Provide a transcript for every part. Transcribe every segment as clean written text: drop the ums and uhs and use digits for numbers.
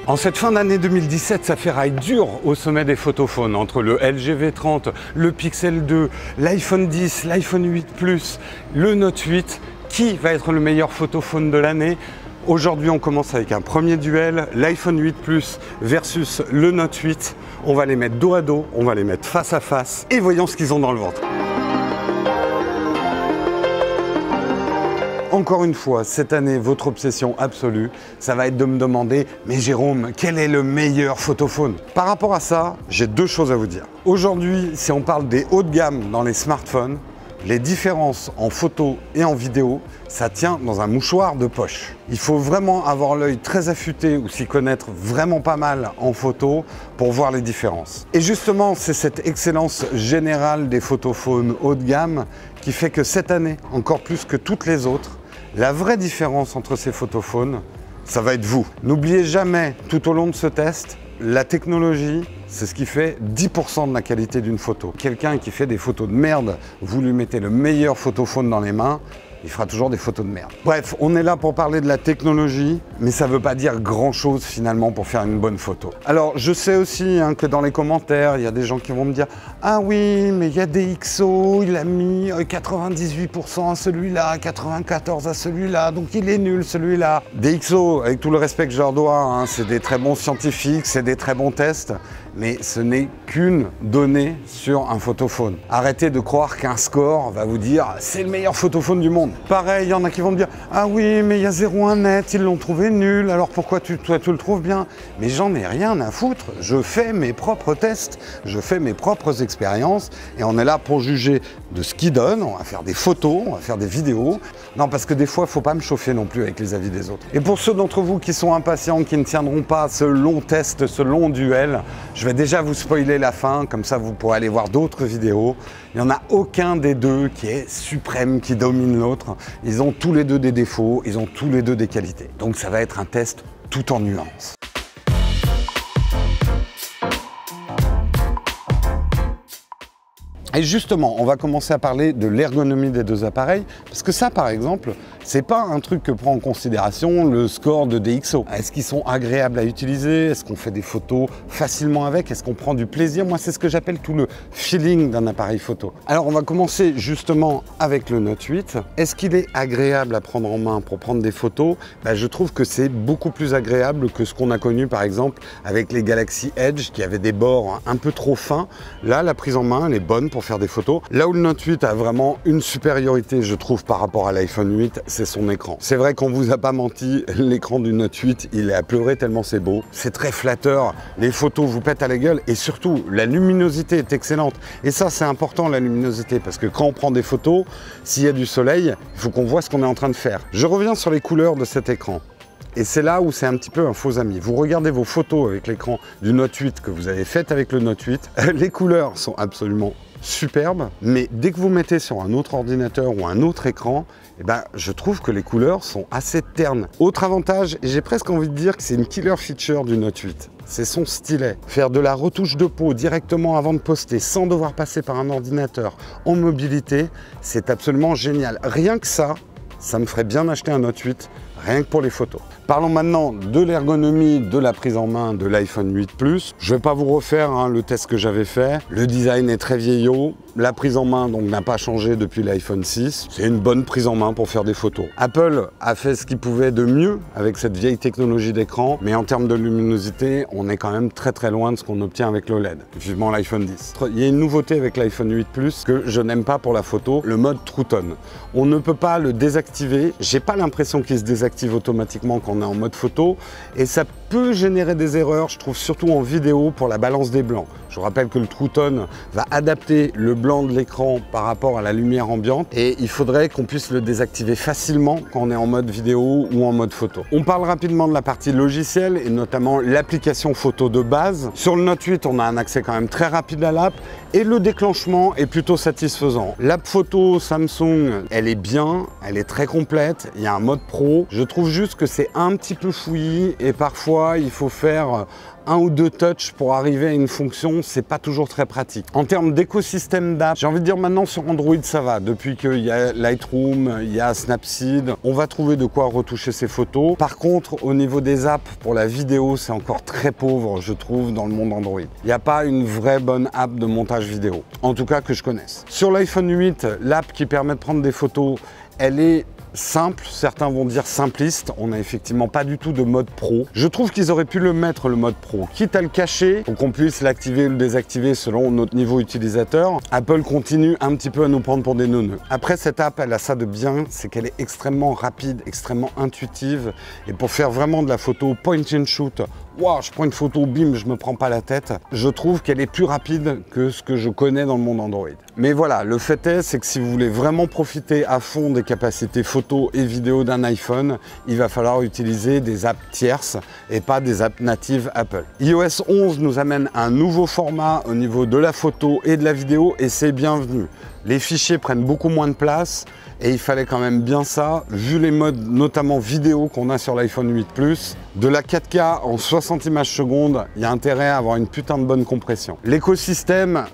En cette fin d'année 2017, ça fait rail dur au sommet des photophones entre le LG V30, le Pixel 2, l'iPhone 10, l'iPhone 8 Plus, le Note 8. Qui va être le meilleur photophone de l'année? Aujourd'hui, on commence avec un premier duel, l'iPhone 8 Plus versus le Note 8. On va les mettre dos à dos, on va les mettre face à face et voyons ce qu'ils ont dans le ventre. Encore une fois, cette année, votre obsession absolue, ça va être de me demander « Mais Jérôme, quel est le meilleur photophone ?» Par rapport à ça, j'ai deux choses à vous dire. Aujourd'hui, si on parle des hauts de gamme dans les smartphones, les différences en photo et en vidéo, ça tient dans un mouchoir de poche. Il faut vraiment avoir l'œil très affûté ou s'y connaître vraiment pas mal en photo pour voir les différences. Et justement, c'est cette excellence générale des photophones haut de gamme qui fait que cette année, encore plus que toutes les autres, la vraie différence entre ces photophones, ça va être vous. N'oubliez jamais, tout au long de ce test, la technologie, c'est ce qui fait 10% de la qualité d'une photo. Quelqu'un qui fait des photos de merde, vous lui mettez le meilleur photophone dans les mains, il fera toujours des photos de merde. Bref, on est là pour parler de la technologie, mais ça ne veut pas dire grand-chose finalement pour faire une bonne photo. Alors, je sais aussi que dans les commentaires, il y a des gens qui vont me dire « Ah oui, mais il y a des XO, il a mis 98% à celui-là, 94% à celui-là, donc il est nul celui-là. » Des XO, avec tout le respect que je leur dois, c'est des très bons scientifiques, c'est des très bons tests, mais ce n'est qu'une donnée sur un photophone. Arrêtez de croire qu'un score va vous dire « C'est le meilleur photophone du monde ». Pareil, il y en a qui vont me dire « Ah oui, mais il y a 0,1 net, ils l'ont trouvé nul, alors pourquoi toi tu le trouves bien ?» Mais j'en ai rien à foutre, je fais mes propres tests, je fais mes propres expériences et on est là pour juger de ce qu'ils donnent, on va faire des photos, on va faire des vidéos. Non, parce que des fois, il ne faut pas me chauffer non plus avec les avis des autres. Et pour ceux d'entre vous qui sont impatients, qui ne tiendront pas ce long test, ce long duel, je vais déjà vous spoiler la fin, comme ça vous pourrez aller voir d'autres vidéos. Il n'y en a aucun des deux qui est suprême, qui domine l'autre. Ils ont tous les deux des défauts, ils ont tous les deux des qualités. Donc ça va être un test tout en nuances. Et justement, on va commencer à parler de l'ergonomie des deux appareils, parce que ça, par exemple, c'est pas un truc que prend en considération le score de DxO. Est-ce qu'ils sont agréables à utiliser? Est-ce qu'on fait des photos facilement avec? Est-ce qu'on prend du plaisir? Moi, c'est ce que j'appelle tout le feeling d'un appareil photo. Alors, on va commencer justement avec le Note 8. Est-ce qu'il est agréable à prendre en main pour prendre des photos? Je trouve que c'est beaucoup plus agréable que ce qu'on a connu, par exemple, avec les Galaxy Edge, qui avaient des bords un peu trop fins. Là, la prise en main, elle est bonne pour faire des photos. Là où le Note 8 a vraiment une supériorité, je trouve, par rapport à l'iPhone 8, c'est son écran. C'est vrai qu'on vous a pas menti, l'écran du Note 8, il est à pleurer tellement c'est beau. C'est très flatteur, les photos vous pètent à la gueule et surtout, la luminosité est excellente. Et ça, c'est important, la luminosité, parce que quand on prend des photos, s'il y a du soleil, il faut qu'on voit ce qu'on est en train de faire. Je reviens sur les couleurs de cet écran. Et c'est là où c'est un petit peu un faux ami. Vous regardez vos photos avec l'écran du Note 8 que vous avez faites avec le Note 8, les couleurs sont absolument superbes, mais dès que vous mettez sur un autre ordinateur ou un autre écran, je trouve que les couleurs sont assez ternes. Autre avantage, et j'ai presque envie de dire que c'est une killer feature du Note 8, c'est son stylet. Faire de la retouche de peau directement avant de poster, sans devoir passer par un ordinateur en mobilité, c'est absolument génial. Rien que ça me ferait bien acheter un Note 8, rien que pour les photos. Parlons maintenant de l'ergonomie de la prise en main de l'iPhone 8 Plus. Je ne vais pas vous refaire le test que j'avais fait. Le design est très vieillot. La prise en main n'a pas changé depuis l'iPhone 6. C'est une bonne prise en main pour faire des photos. Apple a fait ce qu'il pouvait de mieux avec cette vieille technologie d'écran, mais en termes de luminosité, on est quand même très très loin de ce qu'on obtient avec l'OLED. Vivement l'iPhone 10. Il y a une nouveauté avec l'iPhone 8 Plus que je n'aime pas pour la photo, le mode True Tone. On ne peut pas le désactiver. J'ai pas l'impression qu'il se désactive automatiquement quand on est en mode photo et ça peut générer des erreurs, je trouve, surtout en vidéo pour la balance des blancs. Je vous rappelle que le True Tone va adapter le blanc de l'écran par rapport à la lumière ambiante et il faudrait qu'on puisse le désactiver facilement quand on est en mode vidéo ou en mode photo. On parle rapidement de la partie logicielle et notamment l'application photo de base. Sur le Note 8, on a un accès quand même très rapide à l'app et le déclenchement est plutôt satisfaisant. L'app photo Samsung, elle est bien, elle est très complète, il y a un mode pro. Je trouve juste que c'est un petit peu fouillis et parfois il faut faire un ou deux touches pour arriver à une fonction, c'est pas toujours très pratique. En termes d'écosystème d'app, j'ai envie de dire maintenant sur Android ça va. Depuis qu'il y a Lightroom, il y a Snapseed, on va trouver de quoi retoucher ses photos. Par contre, au niveau des apps pour la vidéo, c'est encore très pauvre, je trouve, dans le monde Android. Il n'y a pas une vraie bonne app de montage vidéo, en tout cas que je connaisse. Sur l'iPhone 8, l'app qui permet de prendre des photos, elle est simple, certains vont dire simpliste, on n'a effectivement pas du tout de mode pro. Je trouve qu'ils auraient pu le mettre, le mode pro, quitte à le cacher pour qu'on puisse l'activer ou le désactiver selon notre niveau utilisateur. Apple continue un petit peu à nous prendre pour des neuneux. Après, cette app, elle a ça de bien, c'est qu'elle est extrêmement rapide, extrêmement intuitive, et pour faire vraiment de la photo point and shoot, waouh, je prends une photo, bim, je me prends pas la tête, je trouve qu'elle est plus rapide que ce que je connais dans le monde Android. Mais voilà, le fait est, c'est que si vous voulez vraiment profiter à fond des capacités photo et vidéo d'un iPhone, il va falloir utiliser des apps tierces et pas des apps natives Apple. iOS 11 nous amène un nouveau format au niveau de la photo et de la vidéo et c'est bienvenu. Les fichiers prennent beaucoup moins de place et il fallait quand même bien ça, vu les modes notamment vidéo qu'on a sur l'iPhone 8 Plus. De la 4K en 60 images secondes, il y a intérêt à avoir une putain de bonne compression. L'écosystème,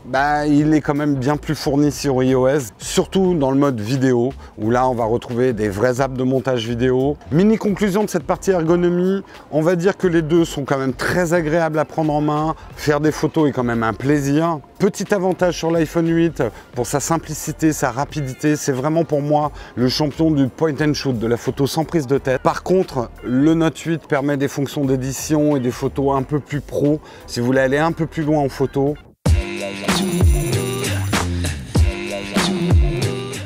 il est quand même bien plus fourni sur iOS, surtout dans le mode vidéo, où là on va retrouver des vraies apps de montage vidéo. Mini conclusion de cette partie ergonomie, on va dire que les deux sont quand même très agréables à prendre en main, faire des photos est quand même un plaisir. Petit avantage sur l'iPhone 8, pour sa simplicité, sa rapidité, c'est vraiment pour moi le champion du point and shoot, de la photo sans prise de tête. Par contre, le Note 8 permet des fonctions d'édition et des photos un peu plus pro, si vous voulez aller un peu plus loin en photo.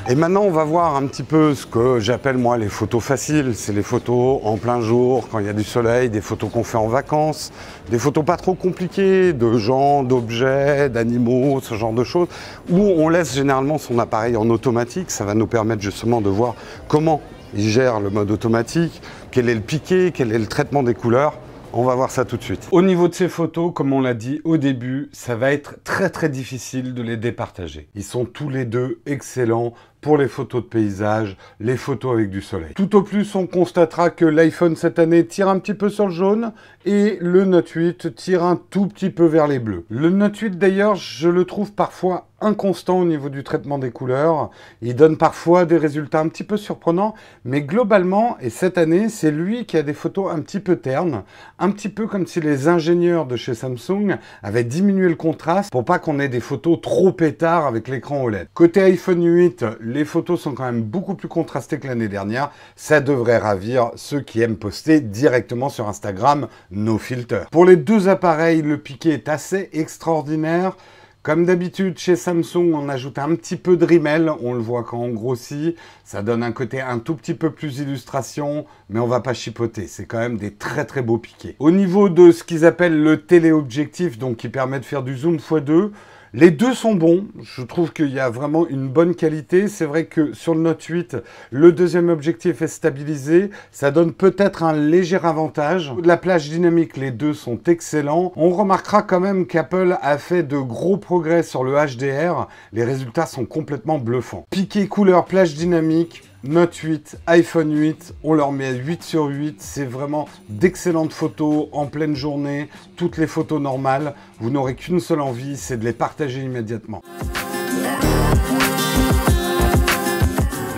Et maintenant, on va voir un petit peu ce que j'appelle moi les photos faciles. C'est les photos en plein jour, quand il y a du soleil, des photos qu'on fait en vacances, des photos pas trop compliquées, de gens, d'objets, d'animaux, ce genre de choses, où on laisse généralement son appareil en automatique. Ça va nous permettre justement de voir comment il gère le mode automatique, quel est le piqué, quel est le traitement des couleurs. On va voir ça tout de suite. Au niveau de ces photos, comme on l'a dit au début, ça va être très difficile de les départager. Ils sont tous les deux excellents pour les photos de paysage, les photos avec du soleil. Tout au plus, on constatera que l'iPhone cette année tire un petit peu sur le jaune et le Note 8 tire un tout petit peu vers les bleus. Le Note 8 d'ailleurs, je le trouve parfois inconstant au niveau du traitement des couleurs. Il donne parfois des résultats un petit peu surprenants, mais globalement, et cette année, c'est lui qui a des photos un petit peu ternes, un petit peu comme si les ingénieurs de chez Samsung avaient diminué le contraste pour pas qu'on ait des photos trop pétards avec l'écran OLED. Côté iPhone 8, les photos sont quand même beaucoup plus contrastées que l'année dernière. Ça devrait ravir ceux qui aiment poster directement sur Instagram, no filter. Pour les deux appareils, le piqué est assez extraordinaire. Comme d'habitude, chez Samsung, on ajoute un petit peu de rimel, on le voit quand on grossit, ça donne un côté un tout petit peu plus illustration, mais on va pas chipoter, c'est quand même des très beaux piqués. Au niveau de ce qu'ils appellent le téléobjectif, donc qui permet de faire du zoom x2, les deux sont bons, je trouve qu'il y a vraiment une bonne qualité. C'est vrai que sur le Note 8, le deuxième objectif est stabilisé, ça donne peut-être un léger avantage. De la plage dynamique, les deux sont excellents. On remarquera quand même qu'Apple a fait de gros progrès sur le HDR, les résultats sont complètement bluffants. Piqué couleur plage dynamique, Note 8, iPhone 8, on leur met 8 sur 8, c'est vraiment d'excellentes photos en pleine journée, toutes les photos normales, vous n'aurez qu'une seule envie, c'est de les partager immédiatement.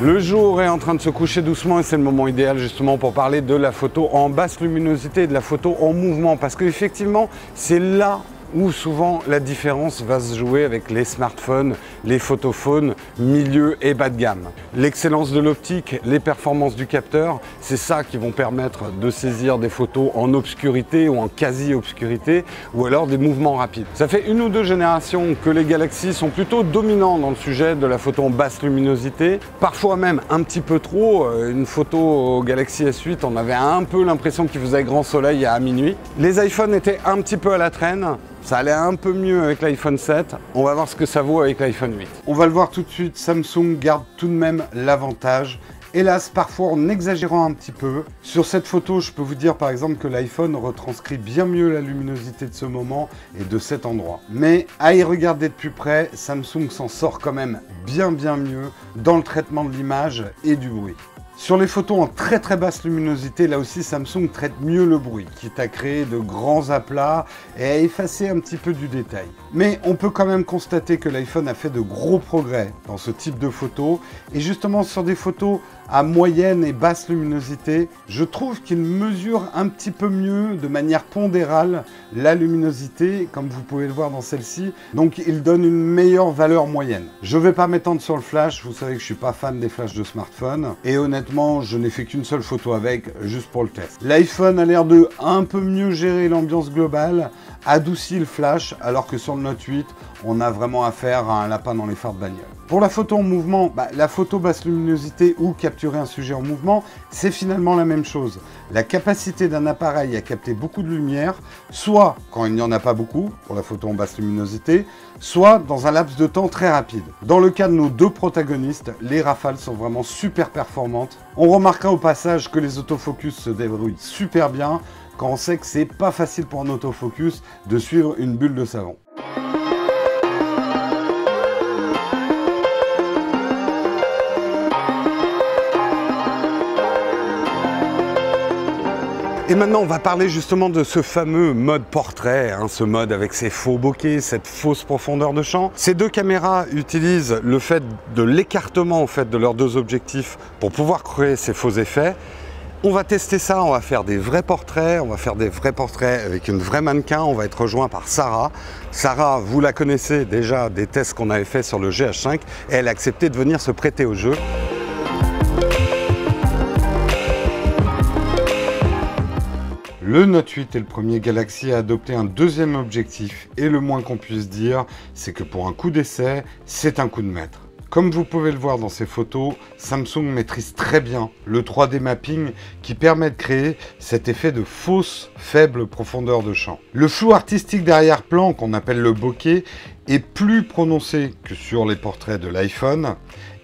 Le jour est en train de se coucher doucement et c'est le moment idéal justement pour parler de la photo en basse luminosité et de la photo en mouvement, parce qu'effectivement c'est là où souvent la différence va se jouer avec les smartphones, les photophones, milieu et bas de gamme. L'excellence de l'optique, les performances du capteur, c'est ça qui vont permettre de saisir des photos en obscurité ou en quasi-obscurité, ou alors des mouvements rapides. Ça fait une ou deux générations que les Galaxy sont plutôt dominants dans le sujet de la photo en basse luminosité, parfois même un petit peu trop. Une photo au Galaxy S8, on avait un peu l'impression qu'il faisait grand soleil à minuit. Les iPhones étaient un petit peu à la traîne. Ça allait un peu mieux avec l'iPhone 7, on va voir ce que ça vaut avec l'iPhone 8. On va le voir tout de suite, Samsung garde tout de même l'avantage. Hélas, parfois en exagérant un petit peu. Sur cette photo, je peux vous dire par exemple que l'iPhone retranscrit bien mieux la luminosité de ce moment et de cet endroit. Mais à y regarder de plus près, Samsung s'en sort quand même bien mieux dans le traitement de l'image et du bruit. Sur les photos en très très basse luminosité, là aussi Samsung traite mieux le bruit, quitte à créer de grands aplats et à effacer un petit peu du détail. Mais on peut quand même constater que l'iPhone a fait de gros progrès dans ce type de photos, et justement sur des photos à moyenne et basse luminosité, je trouve qu'il mesure un petit peu mieux, de manière pondérale, la luminosité, comme vous pouvez le voir dans celle-ci. Donc il donne une meilleure valeur moyenne. Je ne vais pas m'étendre sur le flash, vous savez que je ne suis pas fan des flashs de smartphone, et honnêtement, je n'ai fait qu'une seule photo avec, juste pour le test. L'iPhone a l'air de un peu mieux gérer l'ambiance globale, adoucit le flash, alors que sur le Note 8, on a vraiment affaire à un lapin dans les phares de bagnole. Pour la photo en mouvement, la photo basse luminosité ou capturer un sujet en mouvement, c'est finalement la même chose. La capacité d'un appareil à capter beaucoup de lumière, soit quand il n'y en a pas beaucoup, pour la photo en basse luminosité, soit dans un laps de temps très rapide. Dans le cas de nos deux protagonistes, les rafales sont vraiment super performantes. On remarquera au passage que les autofocus se débrouillent super bien quand on sait que c'est pas facile pour un autofocus de suivre une bulle de savon. Et maintenant, on va parler justement de ce fameux mode portrait, ce mode avec ses faux bokeh, cette fausse profondeur de champ. Ces deux caméras utilisent le fait de l'écartement en fait, de leurs deux objectifs pour pouvoir créer ces faux effets. On va tester ça, on va faire des vrais portraits, avec une vraie mannequin, on va être rejoint par Sarah. Sarah, vous la connaissez déjà des tests qu'on avait fait sur le GH5 et elle a accepté de venir se prêter au jeu. Le Note 8 est le premier Galaxy à adopter un deuxième objectif et le moins qu'on puisse dire, c'est que pour un coup d'essai, c'est un coup de maître. Comme vous pouvez le voir dans ces photos, Samsung maîtrise très bien le 3D mapping qui permet de créer cet effet de fausse faible profondeur de champ. Le flou artistique d'arrière-plan, qu'on appelle le bokeh, est plus prononcé que sur les portraits de l'iPhone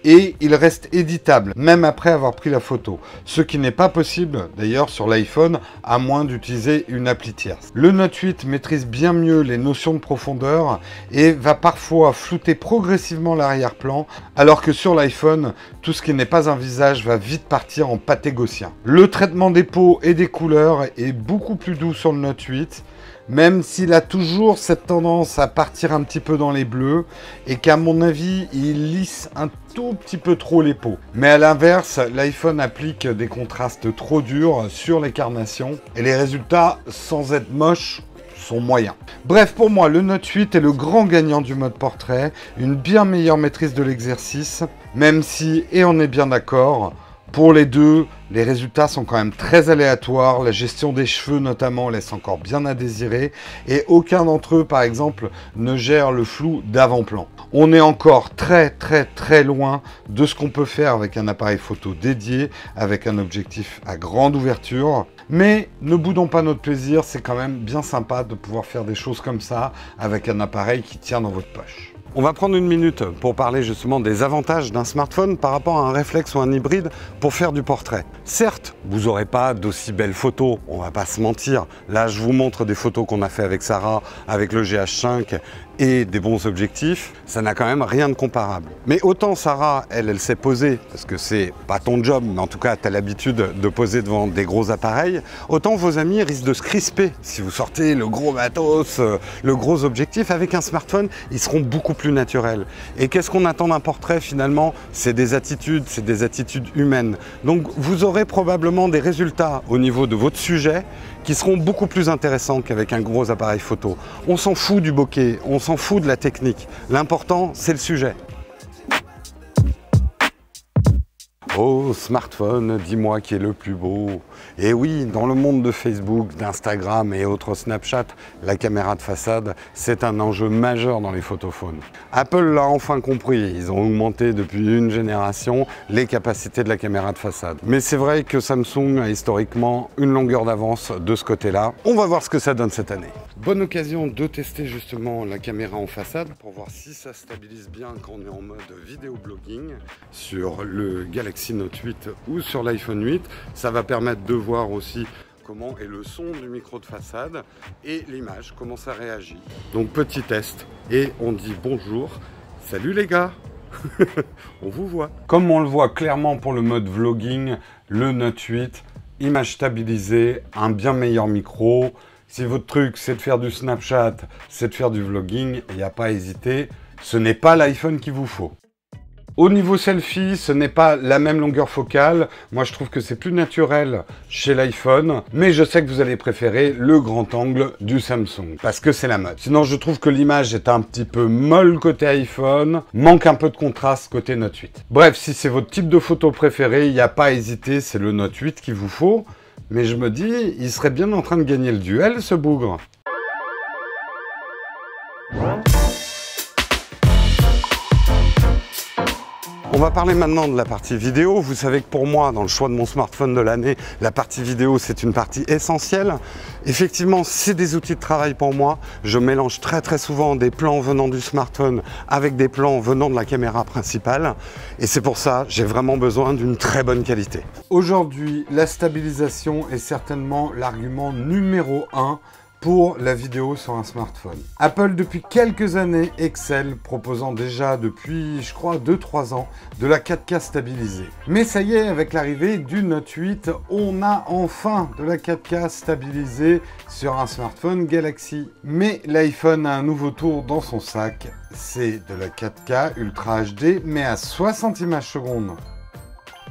et il reste éditable même après avoir pris la photo, ce qui n'est pas possible d'ailleurs sur l'iPhone à moins d'utiliser une appli tierce. Le Note 8 maîtrise bien mieux les notions de profondeur et va parfois flouter progressivement l'arrière-plan alors que sur l'iPhone, tout ce qui n'est pas un visage va vite partir en pâté gaussien. Le traitement des peaux et des couleurs est beaucoup plus doux sur le Note 8, même s'il a toujours cette tendance à partir un petit peu dans les bleus et qu'à mon avis, il lisse un tout petit peu trop les peaux. Mais à l'inverse, l'iPhone applique des contrastes trop durs sur les carnations et les résultats, sans être moches, sont moyens. Bref, pour moi, le Note 8 est le grand gagnant du mode portrait, une bien meilleure maîtrise de l'exercice, même si, et on est bien d'accord, pour les deux, les résultats sont quand même très aléatoires, la gestion des cheveux notamment laisse encore bien à désirer et aucun d'entre eux par exemple ne gère le flou d'avant-plan. On est encore très loin de ce qu'on peut faire avec un appareil photo dédié, avec un objectif à grande ouverture. Mais ne boudons pas notre plaisir, c'est quand même bien sympa de pouvoir faire des choses comme ça avec un appareil qui tient dans votre poche. On va prendre une minute pour parler justement des avantages d'un smartphone par rapport à un réflexe ou un hybride pour faire du portrait. Certes, vous n'aurez pas d'aussi belles photos, on va pas se mentir. Là, je vous montre des photos qu'on a fait avec Sarah, avec le GH5 et des bons objectifs, ça n'a quand même rien de comparable. Mais autant Sarah, elle sait poser, parce que c'est pas ton job, mais en tout cas, tu as l'habitude de poser devant des gros appareils, autant vos amis risquent de se crisper. Si vous sortez le gros matos, le gros objectif, avec un smartphone, ils seront beaucoup plus naturels. Et qu'est-ce qu'on attend d'un portrait finalement? C'est des attitudes humaines. Donc vous aurez probablement des résultats au niveau de votre sujet qui seront beaucoup plus intéressants qu'avec un gros appareil photo. On s'en fout du bokeh, on s'en fout de la technique. L'important, c'est le sujet. Oh, smartphone, dis-moi qui est le plus beau. Et oui, dans le monde de Facebook, d'Instagram et autres Snapchat, la caméra de façade, c'est un enjeu majeur dans les photophones. Apple l'a enfin compris, ils ont augmenté depuis une génération les capacités de la caméra de façade. Mais c'est vrai que Samsung a historiquement une longueur d'avance de ce côté-là. On va voir ce que ça donne cette année. Bonne occasion de tester justement la caméra en façade pour voir si ça stabilise bien quand on est en mode vidéo blogging sur le Galaxy Note 8 ou sur l'iPhone 8. Ça va permettre de voir aussi comment est le son du micro de façade et l'image, comment ça réagit. Donc petit test et on dit bonjour. Salut les gars! On vous voit. Comme on le voit clairement pour le mode vlogging, le Note 8, image stabilisée, un bien meilleur micro. Si votre truc c'est de faire du Snapchat, c'est de faire du vlogging, il n'y a pas à hésiter, ce n'est pas l'iPhone qu'il vous faut. Au niveau selfie, ce n'est pas la même longueur focale. Moi, je trouve que c'est plus naturel chez l'iPhone. Mais je sais que vous allez préférer le grand angle du Samsung. Parce que c'est la mode. Sinon, je trouve que l'image est un petit peu molle côté iPhone. Manque un peu de contraste côté Note 8. Bref, si c'est votre type de photo préféré, il n'y a pas à hésiter. C'est le Note 8 qu'il vous faut. Mais je me dis, il serait bien en train de gagner le duel, ce bougre. On va parler maintenant de la partie vidéo. Vous savez que pour moi, dans le choix de mon smartphone de l'année, la partie vidéo, c'est une partie essentielle. Effectivement, c'est des outils de travail pour moi. Je mélange très souvent des plans venant du smartphone avec des plans venant de la caméra principale. Et c'est pour ça, j'ai vraiment besoin d'une très bonne qualité. Aujourd'hui, la stabilisation est certainement l'argument numéro 1 pour la vidéo sur un smartphone. Apple, depuis quelques années, excelle, proposant déjà depuis, je crois, 2-3 ans, de la 4K stabilisée. Mais ça y est, avec l'arrivée du Note 8, on a enfin de la 4K stabilisée sur un smartphone Galaxy. Mais l'iPhone a un nouveau tour dans son sac, c'est de la 4K Ultra HD, mais à 60 images secondes.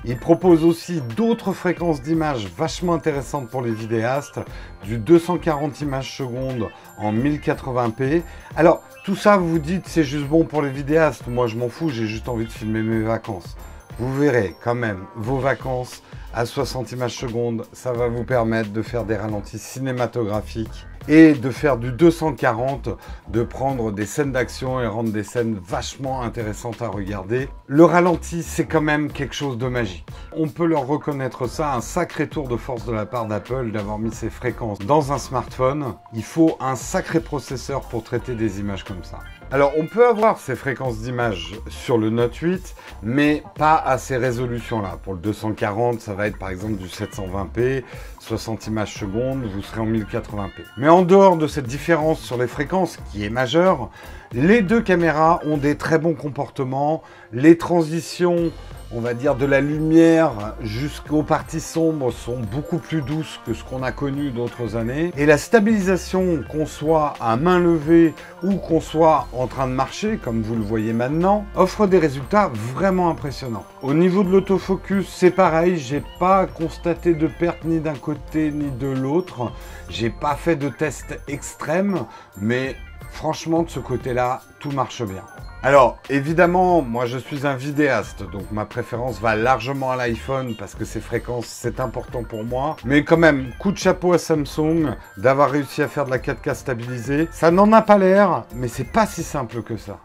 Il propose aussi d'autres fréquences d'image vachement intéressantes pour les vidéastes, du 240 images secondes en 1080p. Alors, tout ça, vous vous dites, c'est juste bon pour les vidéastes. Moi, je m'en fous, j'ai juste envie de filmer mes vacances. Vous verrez quand même vos vacances à 60 images secondes. Ça va vous permettre de faire des ralentis cinématographiques et de faire du 240, de prendre des scènes d'action et rendre des scènes vachement intéressantes à regarder. Le ralenti, c'est quand même quelque chose de magique. On peut leur reconnaître ça, un sacré tour de force de la part d'Apple d'avoir mis ces fréquences dans un smartphone. Il faut un sacré processeur pour traiter des images comme ça. Alors, on peut avoir ces fréquences d'image sur le Note 8, mais pas à ces résolutions-là. Pour le 240, ça va être par exemple du 720p, 60 images secondes, vous serez en 1080p. Mais en dehors de cette différence sur les fréquences, qui est majeure, les deux caméras ont des très bons comportements. Les transitions, on va dire, de la lumière jusqu'aux parties sombres sont beaucoup plus douces que ce qu'on a connu d'autres années. Et la stabilisation, qu'on soit à main levée ou qu'on soit en train de marcher, comme vous le voyez maintenant, offre des résultats vraiment impressionnants. Au niveau de l'autofocus, c'est pareil, j'ai pas constaté de perte ni d'un côté ni de l'autre. J'ai pas fait de test extrême, mais franchement, de ce côté-là, tout marche bien. Alors, évidemment, moi je suis un vidéaste, donc ma préférence va largement à l'iPhone parce que ces fréquences, c'est important pour moi. Mais quand même, coup de chapeau à Samsung d'avoir réussi à faire de la 4K stabilisée. Ça n'en a pas l'air, mais c'est pas si simple que ça.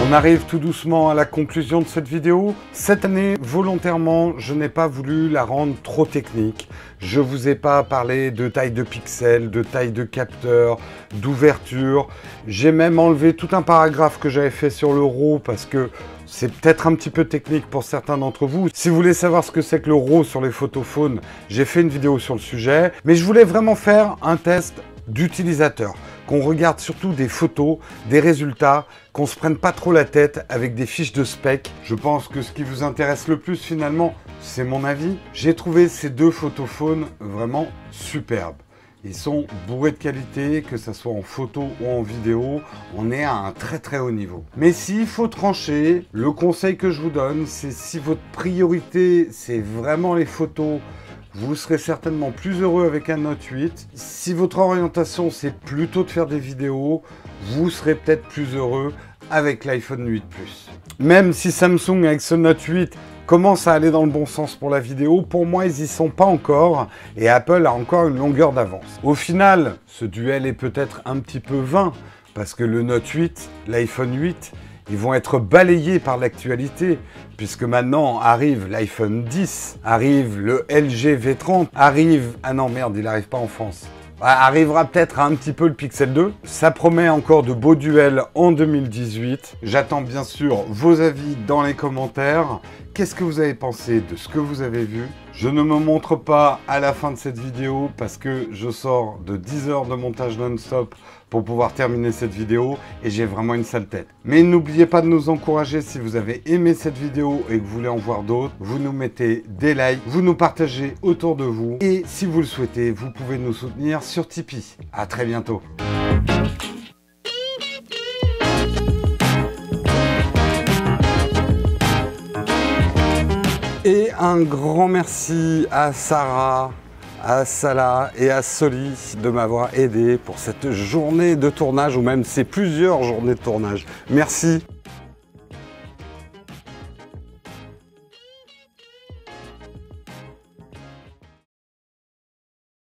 On arrive tout doucement à la conclusion de cette vidéo. Cette année, volontairement, je n'ai pas voulu la rendre trop technique. Je vous ai pas parlé de taille de pixels, de taille de capteur, d'ouverture. J'ai même enlevé tout un paragraphe que j'avais fait sur le RAW parce que c'est peut-être un petit peu technique pour certains d'entre vous. Si vous voulez savoir ce que c'est que le RAW sur les photophones, j'ai fait une vidéo sur le sujet. Mais je voulais vraiment faire un test d'utilisateur, qu'on regarde surtout des photos, des résultats, qu'on se prenne pas trop la tête avec des fiches de spec. Je pense que ce qui vous intéresse le plus finalement, c'est mon avis. J'ai trouvé ces deux photophones vraiment superbes. Ils sont bourrés de qualité, que ce soit en photo ou en vidéo, on est à un très haut niveau. Mais s'il faut trancher, le conseil que je vous donne, c'est si votre priorité, c'est vraiment les photos, vous serez certainement plus heureux avec un Note 8. Si votre orientation, c'est plutôt de faire des vidéos, vous serez peut-être plus heureux avec l'iPhone 8 Plus. Même si Samsung, avec ce Note 8, commence à aller dans le bon sens pour la vidéo, pour moi, ils n'y sont pas encore et Apple a encore une longueur d'avance. Au final, ce duel est peut-être un petit peu vain parce que le Note 8, l'iPhone 8, ils vont être balayés par l'actualité, puisque maintenant arrive l'iPhone 10, arrive le LG V30, arrive... Ah non, merde, il n'arrive pas en France. Arrivera peut-être un petit peu le Pixel 2. Ça promet encore de beaux duels en 2018. J'attends bien sûr vos avis dans les commentaires. Qu'est-ce que vous avez pensé de ce que vous avez vu? Je ne me montre pas à la fin de cette vidéo parce que je sors de 10 heures de montage non-stop pour pouvoir terminer cette vidéo et j'ai vraiment une sale tête. Mais n'oubliez pas de nous encourager si vous avez aimé cette vidéo et que vous voulez en voir d'autres. Vous nous mettez des likes, vous nous partagez autour de vous et si vous le souhaitez, vous pouvez nous soutenir sur Tipeee. À très bientôt. Et un grand merci à Sarah, à Salah et à Soli de m'avoir aidé pour cette journée de tournage ou même ces plusieurs journées de tournage. Merci.